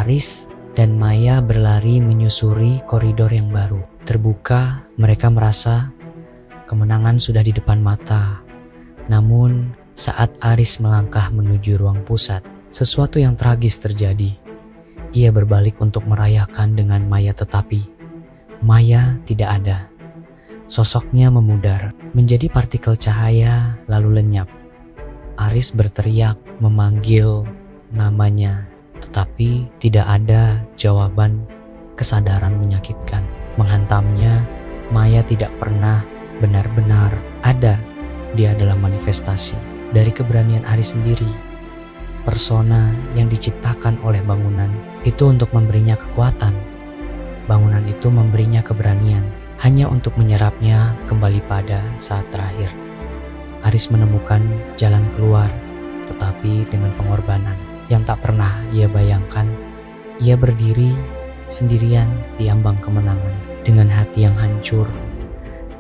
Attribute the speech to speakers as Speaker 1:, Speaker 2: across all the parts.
Speaker 1: Aris dan Maya berlari menyusuri koridor yang baru. Terbuka, mereka merasa kemenangan sudah di depan mata. Namun, saat Aris melangkah menuju ruang pusat, sesuatu yang tragis terjadi. Ia berbalik untuk merayakan dengan Maya, tetapi Maya tidak ada. Sosoknya memudar, menjadi partikel cahaya lalu lenyap. Aris berteriak memanggil namanya, tetapi tidak ada jawaban. Kesadaran menyakitkan menghantamnya. Maya tidak pernah benar-benar ada. Dia adalah manifestasi dari keberanian Aris sendiri. Persona yang diciptakan oleh bangunan itu untuk memberinya kekuatan. Bangunan itu memberinya keberanian hanya untuk menyerapnya kembali pada saat terakhir. Aris menemukan jalan keluar, tetapi dengan pengorbanan yang tak pernah ia bayangkan. Ia berdiri sendirian di ambang kemenangan dengan hati yang hancur.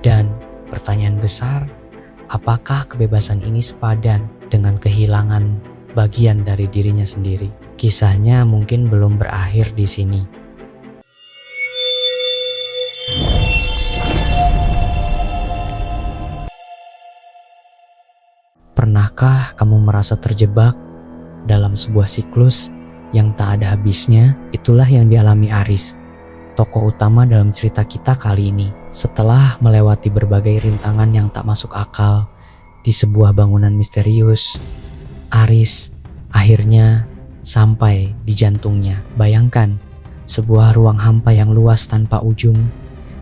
Speaker 1: Dan pertanyaan besar, apakah kebebasan ini sepadan dengan kehilangan bagian dari dirinya sendiri? Kisahnya mungkin belum berakhir di sini. Pernahkah kamu merasa terjebak dalam sebuah siklus yang tak ada habisnya? Itulah yang dialami Aris, tokoh utama dalam cerita kita kali ini. Setelah melewati berbagai rintangan yang tak masuk akal di sebuah bangunan misterius, Aris akhirnya sampai di jantungnya. Bayangkan sebuah ruang hampa yang luas tanpa ujung,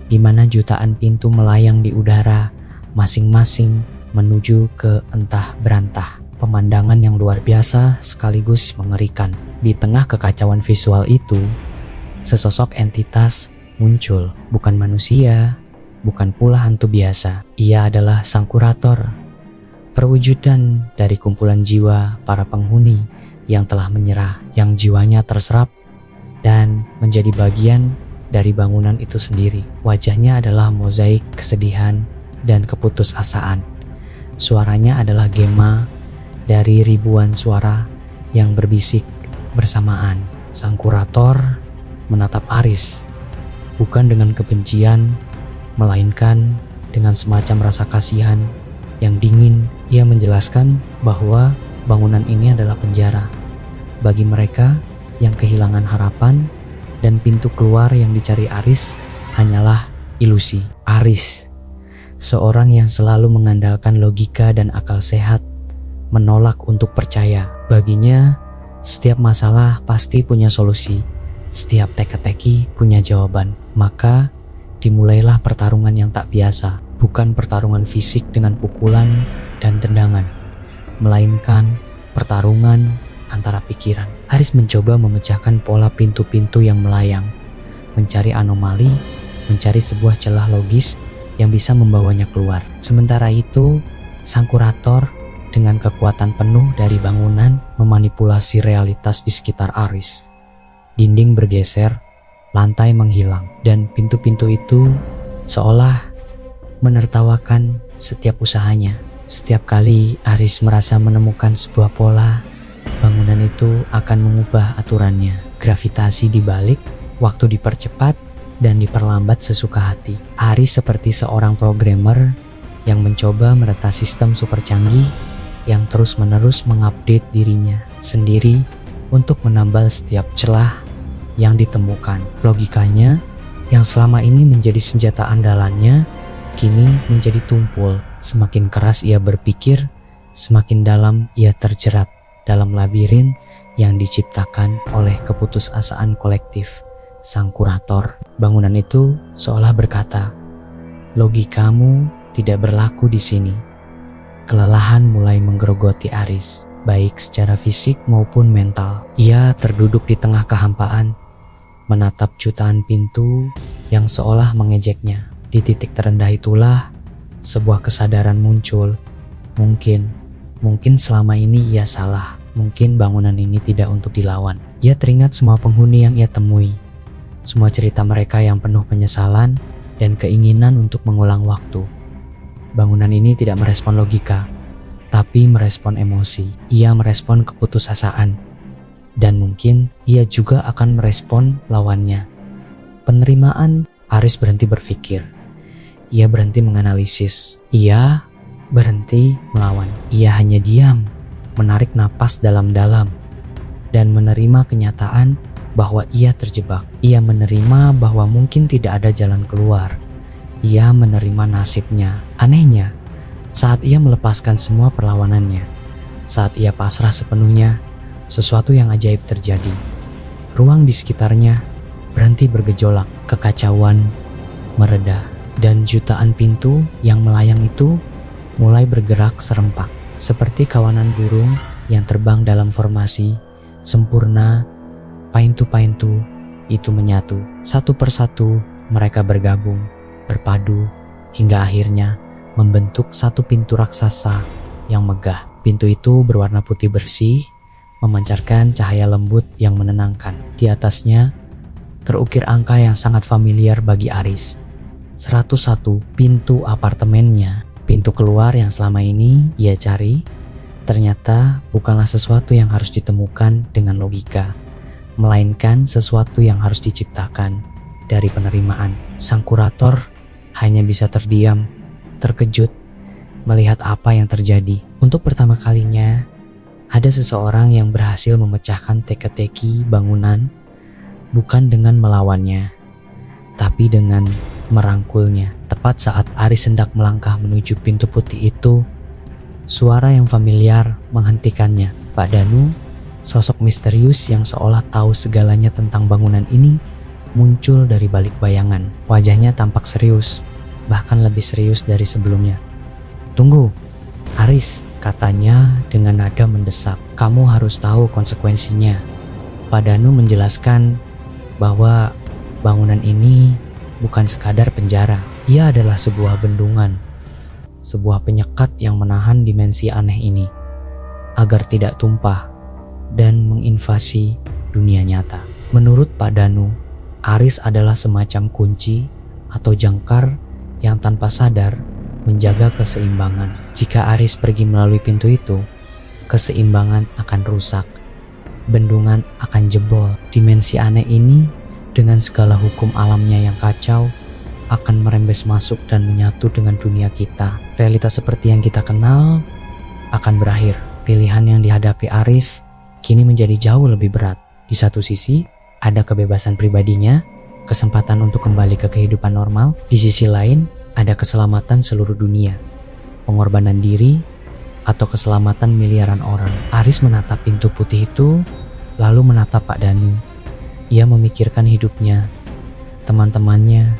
Speaker 1: di mana jutaan pintu melayang di udara, masing-masing menuju ke entah berantah. Pemandangan yang luar biasa sekaligus mengerikan. Di tengah kekacauan visual itu, sesosok entitas muncul. Bukan manusia, bukan pula hantu biasa. Ia adalah sang kurator, perwujudan dari kumpulan jiwa para penghuni yang telah menyerah, yang jiwanya terserap dan menjadi bagian dari bangunan itu sendiri. Wajahnya adalah mozaik kesedihan dan keputusasaan. Suaranya adalah gema dari ribuan suara yang berbisik bersamaan. Sang kurator menatap Aris, bukan dengan kebencian, melainkan dengan semacam rasa kasihan yang dingin. Ia menjelaskan bahwa bangunan ini adalah penjara bagi mereka yang kehilangan harapan, dan pintu keluar yang dicari Aris hanyalah ilusi. Aris, seorang yang selalu mengandalkan logika dan akal sehat, menolak untuk percaya. Baginya, setiap masalah pasti punya solusi, setiap teka-teki punya jawaban. Maka dimulailah pertarungan yang tak biasa, bukan pertarungan fisik dengan pukulan dan tendangan, melainkan pertarungan antara pikiran. Aris mencoba memecahkan pola pintu-pintu yang melayang, mencari anomali, mencari sebuah celah logis yang bisa membawanya keluar. Sementara itu, sang kurator dengan kekuatan penuh dari bangunan memanipulasi realitas di sekitar Aris. Dinding bergeser, lantai menghilang, dan pintu-pintu itu seolah menertawakan setiap usahanya. Setiap kali Aris merasa menemukan sebuah pola, bangunan itu akan mengubah aturannya. Gravitasi dibalik, waktu dipercepat dan diperlambat sesuka hati. Aris seperti seorang programmer yang mencoba mereta sistem super canggih yang terus-menerus mengupdate dirinya sendiri untuk menambal setiap celah yang ditemukan. Logikanya yang selama ini menjadi senjata andalannya kini menjadi tumpul. Semakin keras ia berpikir, semakin dalam ia terjerat dalam labirin yang diciptakan oleh keputusasaan kolektif sang kurator. Bangunan itu seolah berkata, "Logikamu tidak berlaku di sini." Kelelahan mulai menggerogoti Aris, baik secara fisik maupun mental. Ia terduduk di tengah kehampaan, menatap jutaan pintu yang seolah mengejeknya. Di titik terendah itulah sebuah kesadaran muncul. Mungkin selama ini ia salah. Mungkin bangunan ini tidak untuk dilawan. Ia teringat semua penghuni yang ia temui, semua cerita mereka yang penuh penyesalan dan keinginan untuk mengulang waktu. Bangunan ini tidak merespon logika, tapi merespon emosi. Ia merespon keputusasaan. Dan mungkin ia juga akan merespon lawannya. Penerimaan, Aris berhenti berpikir. Ia berhenti menganalisis. Ia berhenti melawan. Ia hanya diam, menarik napas dalam-dalam, dan menerima kenyataan bahwa ia terjebak. Ia menerima bahwa mungkin tidak ada jalan keluar. Ia menerima nasibnya. Anehnya, saat ia melepaskan semua perlawanannya, saat ia pasrah sepenuhnya, sesuatu yang ajaib terjadi. Ruang di sekitarnya berhenti bergejolak, kekacauan mereda, dan jutaan pintu yang melayang itu mulai bergerak serempak. Seperti kawanan burung yang terbang dalam formasi sempurna, pintu-pintu itu menyatu. Satu persatu mereka bergabung, berpadu, hingga akhirnya membentuk satu pintu raksasa yang megah. Pintu itu berwarna putih bersih, memancarkan cahaya lembut yang menenangkan. Di atasnya terukir angka yang sangat familiar bagi Aris. 101 pintu apartemennya. Pintu keluar yang selama ini ia cari ternyata bukanlah sesuatu yang harus ditemukan dengan logika, melainkan sesuatu yang harus diciptakan dari penerimaan. Sang kurator hanya bisa terdiam, terkejut melihat apa yang terjadi. Untuk pertama kalinya, ada seseorang yang berhasil memecahkan teka-teki bangunan bukan dengan melawannya, tapi dengan merangkulnya. Tepat saat Aris hendak melangkah menuju pintu putih itu, suara yang familiar menghentikannya. Pak Danu, sosok misterius yang seolah tahu segalanya tentang bangunan ini, muncul dari balik bayangan. Wajahnya tampak serius, bahkan lebih serius dari sebelumnya. "Tunggu, Aris," katanya dengan nada mendesak. "Kamu harus tahu konsekuensinya." Pak Danu menjelaskan bahwa bangunan ini bukan sekadar penjara. Ia adalah sebuah bendungan, sebuah penyekat yang menahan dimensi aneh ini agar tidak tumpah dan menginvasi dunia nyata. Menurut Pak Danu, Aris adalah semacam kunci atau jangkar yang tanpa sadar menjaga keseimbangan. Jika Aris pergi melalui pintu itu, keseimbangan akan rusak, bendungan akan jebol. Dimensi aneh ini dengan segala hukum alamnya yang kacau akan merembes masuk dan menyatu dengan dunia kita. Realitas seperti yang kita kenal akan berakhir. Pilihan yang dihadapi Aris kini menjadi jauh lebih berat. Di satu sisi ada kebebasan pribadinya, kesempatan untuk kembali ke kehidupan normal. Di sisi lain ada keselamatan seluruh dunia, pengorbanan diri, atau keselamatan miliaran orang. Aris menatap pintu putih itu, lalu menatap Pak Danu. Ia memikirkan hidupnya, teman-temannya,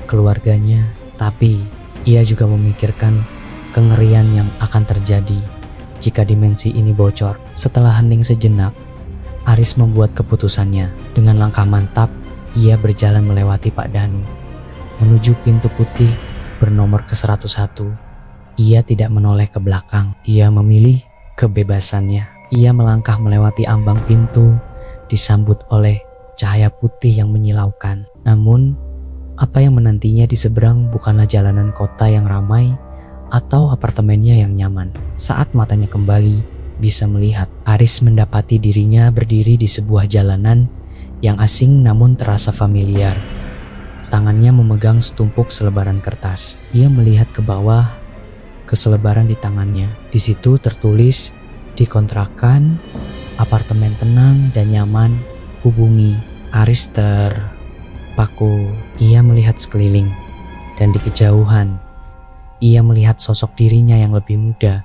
Speaker 1: keluarganya, tapi ia juga memikirkan kengerian yang akan terjadi jika dimensi ini bocor. Setelah hening sejenak, Aris membuat keputusannya. Dengan langkah mantap, ia berjalan melewati Pak Danu menuju pintu putih bernomor ke-101. Ia tidak menoleh ke belakang. Ia memilih kebebasannya. Ia melangkah melewati ambang pintu, disambut oleh cahaya putih yang menyilaukan. Namun, apa yang menantinya di seberang bukanlah jalanan kota yang ramai atau apartemennya yang nyaman. Saat matanya kembali bisa melihat, Aris mendapati dirinya berdiri di sebuah jalanan yang asing namun terasa familiar. Tangannya memegang setumpuk selebaran kertas. Ia melihat ke bawah, ke selebaran di tangannya. Di situ tertulis, "Dikontrakan, apartemen tenang dan nyaman, hubungi." Aris terpaku. Ia melihat sekeliling, dan di kejauhan ia melihat sosok dirinya yang lebih muda,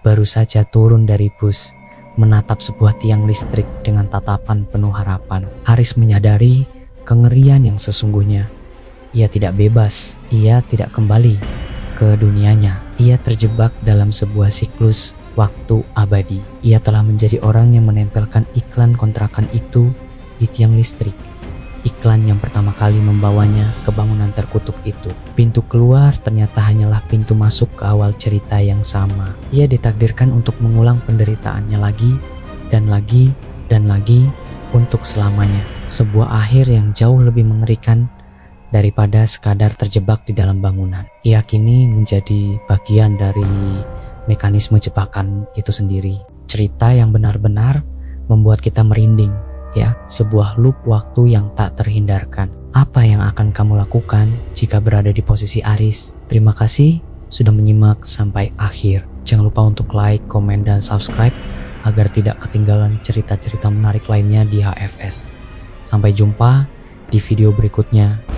Speaker 1: baru saja turun dari bus, menatap sebuah tiang listrik dengan tatapan penuh harapan. Aris menyadari kengerian yang sesungguhnya. Ia tidak bebas, ia tidak kembali ke dunianya. Ia terjebak dalam sebuah siklus waktu abadi. Ia telah menjadi orang yang menempelkan iklan kontrakan itu di tiang listrik. Iklan yang pertama kali membawanya ke bangunan terkutuk itu. Pintu keluar ternyata hanyalah pintu masuk ke awal cerita yang sama. Ia ditakdirkan untuk mengulang penderitaannya lagi dan lagi dan lagi untuk selamanya. Sebuah akhir yang jauh lebih mengerikan daripada sekadar terjebak di dalam bangunan. Ia kini menjadi bagian dari mekanisme jebakan itu sendiri. Cerita yang benar-benar membuat kita merinding, ya, sebuah loop waktu yang tak terhindarkan. Apa yang akan kamu lakukan jika berada di posisi Aris? Terima kasih sudah menyimak sampai akhir. Jangan lupa untuk like, komen, dan subscribe agar tidak ketinggalan cerita-cerita menarik lainnya di HFS. Sampai jumpa di video berikutnya.